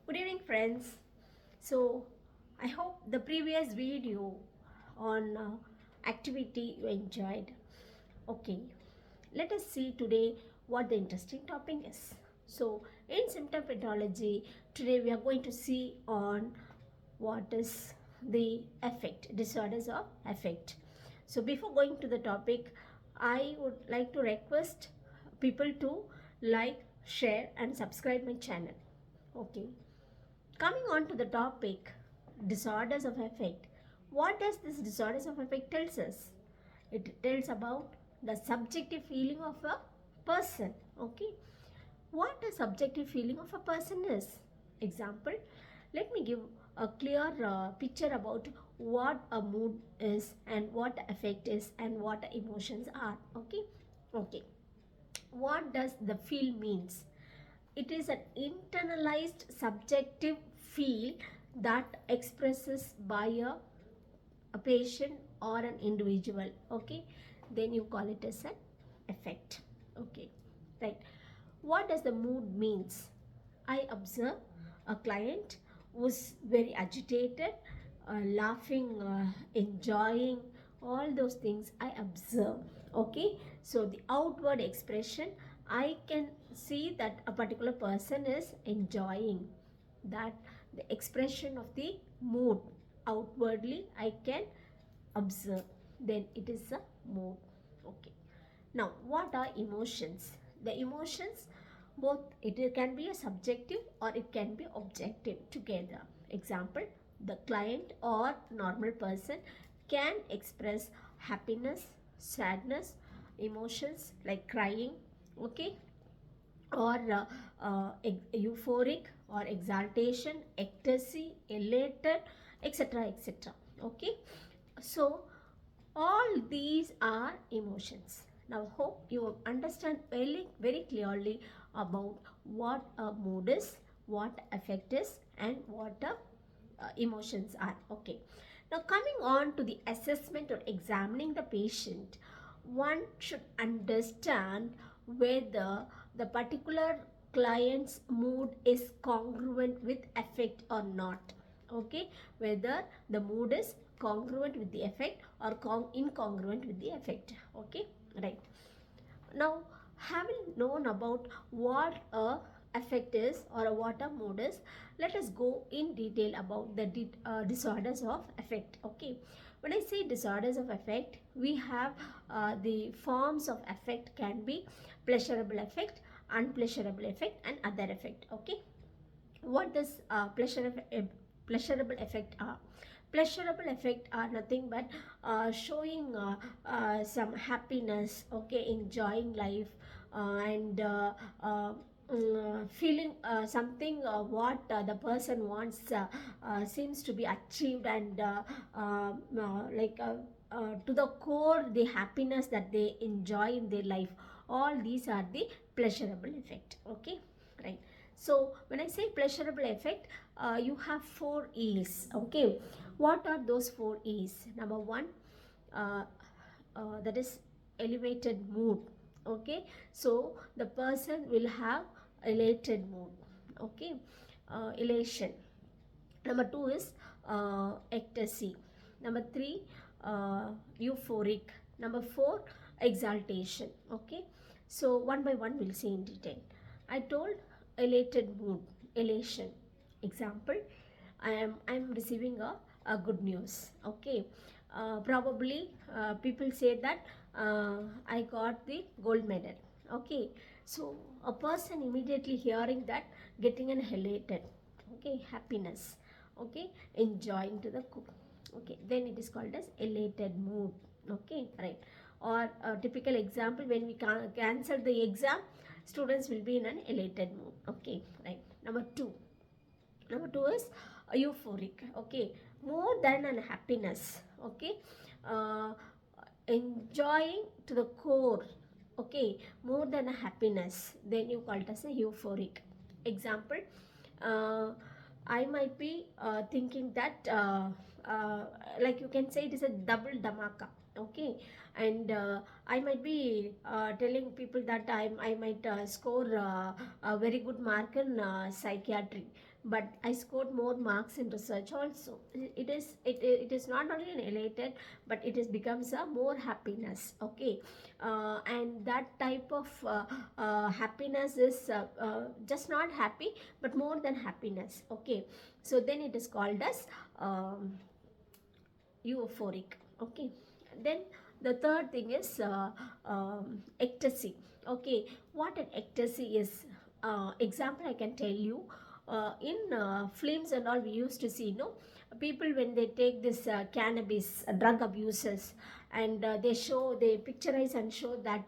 Good evening, friends. So, I hope the previous video on activity you enjoyed. Okay, let us see today what the interesting topic is. So, in symptomatology, today we are going to see on what is the affect, disorders of affect. So, before going to the topic, I would like to request people to like, share, and subscribe my channel. Okay. Coming on to the topic, disorders of affect. What does this disorders of affect tells us? It tells about the subjective feeling of a person. Okay. What a subjective feeling of a person is. Example, let me give a clear picture about what a mood is and what affect is and what emotions are. Okay. Okay. What does the feel means? It is an internalized subjective feel that expresses by a patient or an individual. Okay, then you call it as an effect. Okay, right. What does the mood means? I observe a client who's very agitated, laughing, enjoying, all those things I observe. Okay, so the outward expression, I can see that a particular person is enjoying, that the expression of the mood outwardly I can observe, then it is a mood. Okay, now what are emotions? The emotions, both it can be a subjective or it can be objective together. Example, the client or normal person can express happiness, sadness, emotions like crying, okay, or euphoric or exaltation, ecstasy, elated, etc., etc. Okay, so all these are emotions. Now hope you understand very clearly about what a mood is, what affect is, and what emotions are. Okay. Now coming on to the assessment or examining the patient, one should understand whether the particular client's mood is congruent with affect or not. Okay, whether the mood is congruent with the effect or incongruent with the effect. Okay, right. Now, having known about what a affect is or what a mood is, let us go in detail about the disorders of affect. Okay, when I say disorders of affect, we have the forms of affect can be pleasurable affect, unpleasurable affect, and other affect. Okay, what does pleasurable effect are? Pleasurable effect are nothing but showing some happiness, okay, enjoying life, and feeling something what the person wants seems to be achieved, and like to the core the happiness that they enjoy in their life. All these are the pleasurable effect. Okay, right. So when I say pleasurable effect, you have 4 E's. Okay, what are those 4 E's? Number one, uh, that is elevated mood. Okay, so the person will have elated mood. Okay, elation. Number two is ecstasy. Number three, euphoric. Number four, exaltation. Okay, so one by one we'll see in detail. I told elated mood, elation. Example, I am receiving a good news. Okay, probably people say that I got the gold medal. Okay, so a person immediately hearing that getting an elated, okay, happiness, okay, enjoying to the cook. Okay, then it is called as elated mood. Okay, right. Or a typical example, when we cancel the exam, students will be in an elated mood. Okay, right. Number two is euphoric. Okay, more than an happiness. Okay, uh, enjoying to the core. Okay, more than a happiness, then you call it as a euphoric. Example, uh, I might be thinking that uh, like you can say it is a double dhamaka. Okay, and I might be telling people that I might score a very good mark in psychiatry. but I scored more marks in research also. It is not only an elated, but it is becomes a more happiness. Okay, and that type of happiness is just not happy, but more than happiness. Okay, so then it is called as euphoric. Okay, then the third thing is ecstasy. Okay, what an ecstasy is, example I can tell you. In films and all, we used to see, no, people when they take this cannabis drug abuses, and they picturize and show that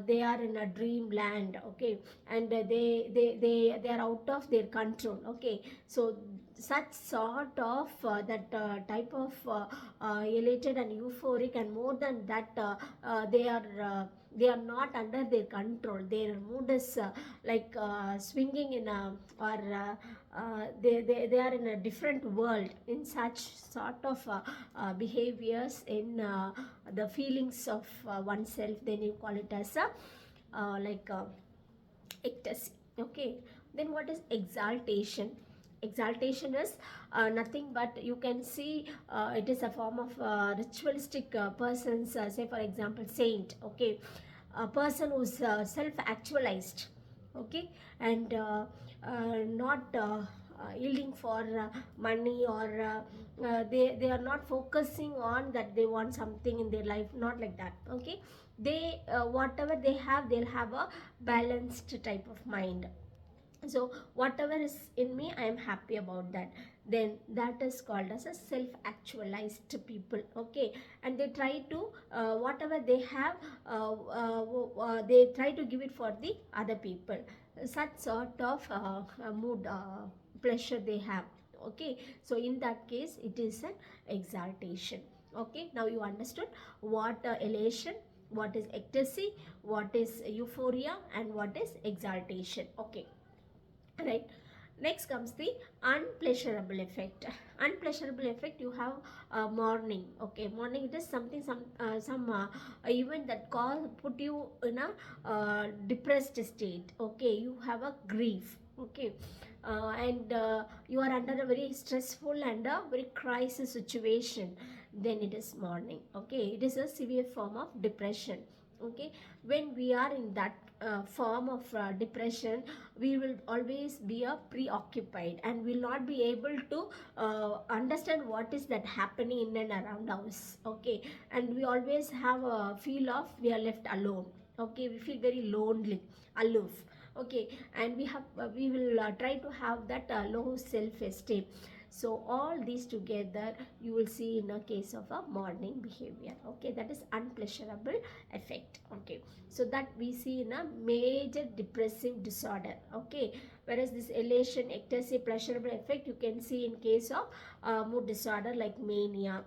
they are in a dreamland. Okay, and they are out of their control. Okay, so such sort of that type of elated and euphoric, and more than that, they are not under their control. Their mood is like swinging in a, or they are in a different world. In such sort of behaviors, in the feelings of oneself, then you call it as a like ecstasy. Okay, then what is exaltation? Exaltation is nothing but, you can see, it is a form of ritualistic persons, say for example saint. Okay, a person who's self actualized. Okay, and not yielding for money, or they are not focusing on that they want something in their life, not like that. Okay, they whatever they have, they'll have a balanced type of mind. So whatever is in me, I am happy about that. Then that is called as a self actualized people. Okay, and they try to whatever they have, they try to give it for the other people. Such sort of mood, pleasure they have. Okay, so in that case, it is an exaltation. Okay, now you understood what elation, what is ecstasy, what is euphoria, and what is exaltation. Okay, right. Next comes the unpleasurable effect. Unpleasurable effect, you have mourning. Okay, mourning, it is something, some event that put you in a depressed state. Okay, you have a grief. Okay, and you are under a very stressful and a very crisis situation, then it is mourning. Okay, it is a severe form of depression. Okay, when we are in that form of depression, we will always be preoccupied, and will not be able to understand what is that happening in and around us. Okay, and we always have a feel of we are left alone. Okay, we feel very lonely, aloof. Okay, and we will try to have that low self esteem. So all these together, you will see in a case of a mourning behavior. Okay, that is unpleasurable effect. Okay, so that we see in a major depressive disorder. Okay, whereas this elation, ecstasy, pleasurable effect, you can see in case of mood disorder like mania.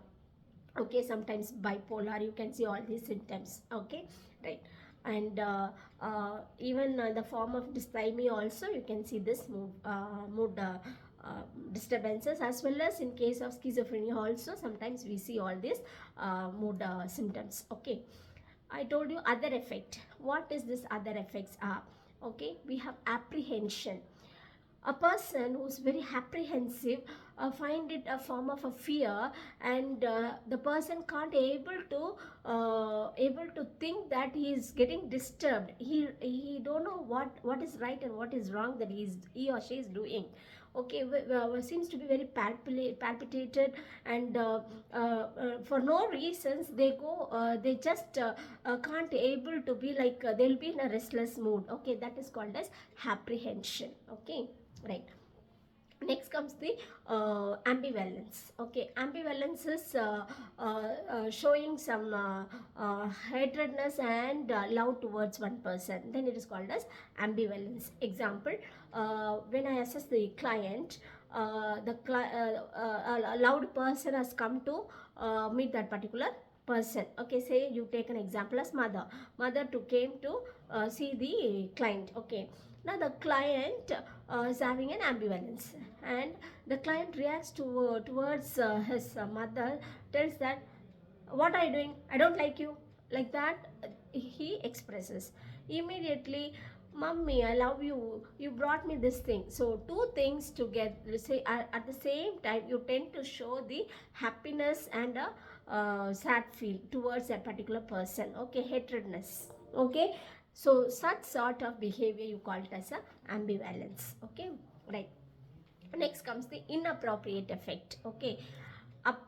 Okay, sometimes bipolar, you can see all these symptoms. Okay, right. And even the form of dysthymia also, you can see this mood disturbances, as well as in case of schizophrenia also, sometimes we see all these mood symptoms. Okay, I told you other effect. What is this other effects are? Okay, we have apprehension. A person who's very apprehensive find it a form of a fear, and the person can't able to think that he is getting disturbed. He don't know what is right and what is wrong that he or she is doing. Okay, seems to be very palpitated, and for no reasons they go, they just can't able to be like, they'll be in a restless mood. Okay, that is called as apprehension. Okay, right. Next comes the ambivalence. Okay, ambivalence is showing some hatredness and love towards one person, then it is called as ambivalence. Example, when I assess the client, a loud person has come to meet that particular person. Okay, say you take an example as mother to came to see the client. Okay, now the client is having an ambivalence, and the client reacts towards his mother, tells that, what are you doing, I don't like you, like that he expresses. Immediately Mummy, I love you. You brought me this thing. So two things together, say at the same time, you tend to show the happiness and a sad feel towards that particular person. Okay, hatredness. Okay, so such sort of behavior you call it as a ambivalence. Okay, right. Next comes the inappropriate effect. Okay,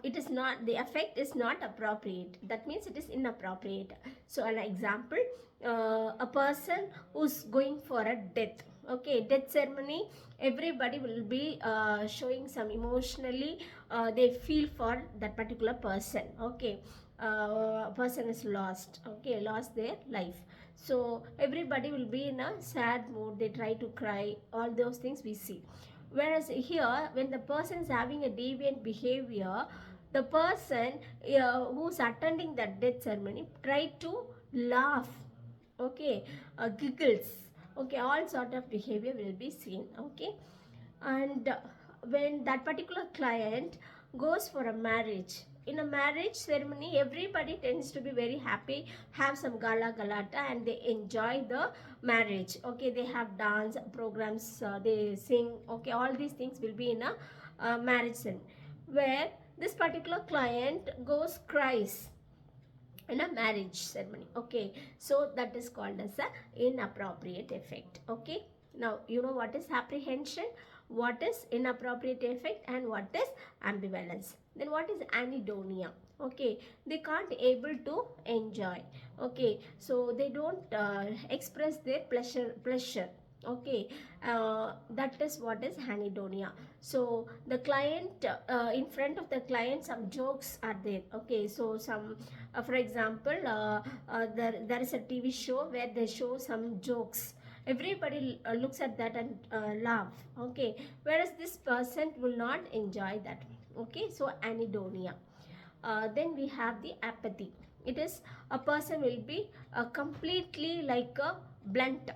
it is not, the effect is not appropriate, that means it is inappropriate. So an example, a person who's going for a death, okay, death ceremony, everybody will be showing some emotionally, they feel for that particular person. Okay, person is lost, okay, lost their life, so everybody will be in a sad mood, they try to cry, all those things we see. Whereas here, when the person is having a deviant behavior, the person who's attending that death ceremony try to laugh, okay, giggles, okay, all sort of behavior will be seen. Okay, and when that particular client goes for a marriage, in a marriage ceremony everybody tends to be very happy, have some gala galata, and they enjoy the marriage. Okay, they have dance programs, they sing, okay, all these things will be in a marriage ceremony, where this particular client goes cries in a marriage ceremony. Okay, so that is called as a inappropriate effect. Okay, now you know what is apprehension, what is inappropriate effect, and what is ambivalence. Then what is anhedonia? Okay, they can't able to enjoy. Okay, so they don't express their pleasure. Okay, that is what is anhedonia. So the client, in front of the client some jokes are there. Okay, so some for example, there is a TV show where they show some jokes, everybody looks at that and laugh. Okay, whereas this person will not enjoy that. Okay, so anhedonia. Then we have the apathy. It is a person will be completely like a blunt.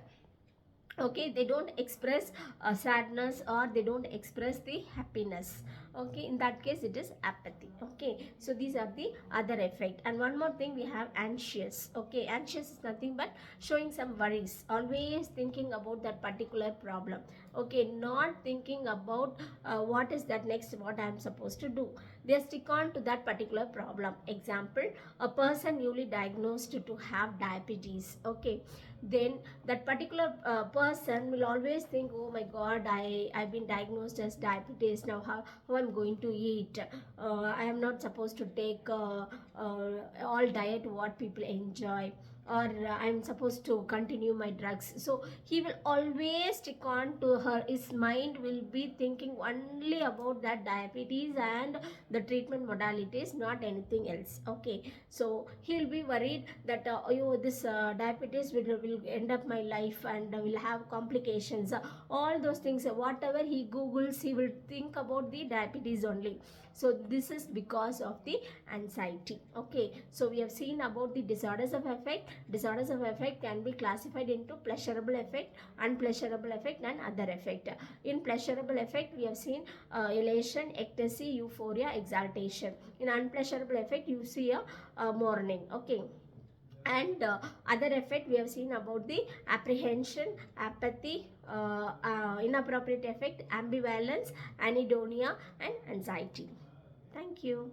Okay, they don't express sadness, or they don't express the happiness. Okay, in that case it is apathy. Okay, so these are the other effect. And one more thing, we have anxious. Okay, anxious is nothing but showing some worries, always thinking about that particular problem. Okay, not thinking about what is that next, what I am supposed to do, they stick on to that particular problem. Example, a person newly diagnosed to have diabetes. Okay, then that particular person will always think, oh my god, I've been diagnosed as diabetes, now how I'm going to eat, I am not supposed to take all diet what people enjoy, or I'm supposed to continue my drugs. So he will always stick on to her, his mind will be thinking only about that diabetes and the treatment modalities, not anything else. Okay, so he'll be worried that this diabetes will end up my life and will have complications, all those things, whatever he googles, he will think about the diabetes only. So this is because of the anxiety. Okay, so we have seen about the disorders of affect. Disorders of affect can be classified into pleasurable affect, unpleasurable affect, and other affect. In pleasurable affect, we have seen elation, ecstasy, euphoria, exaltation. In unpleasurable affect, you see a mourning. Okay, and other effect we have seen about the apprehension, apathy, inappropriate effect, ambivalence, anhedonia, and anxiety. Thank you.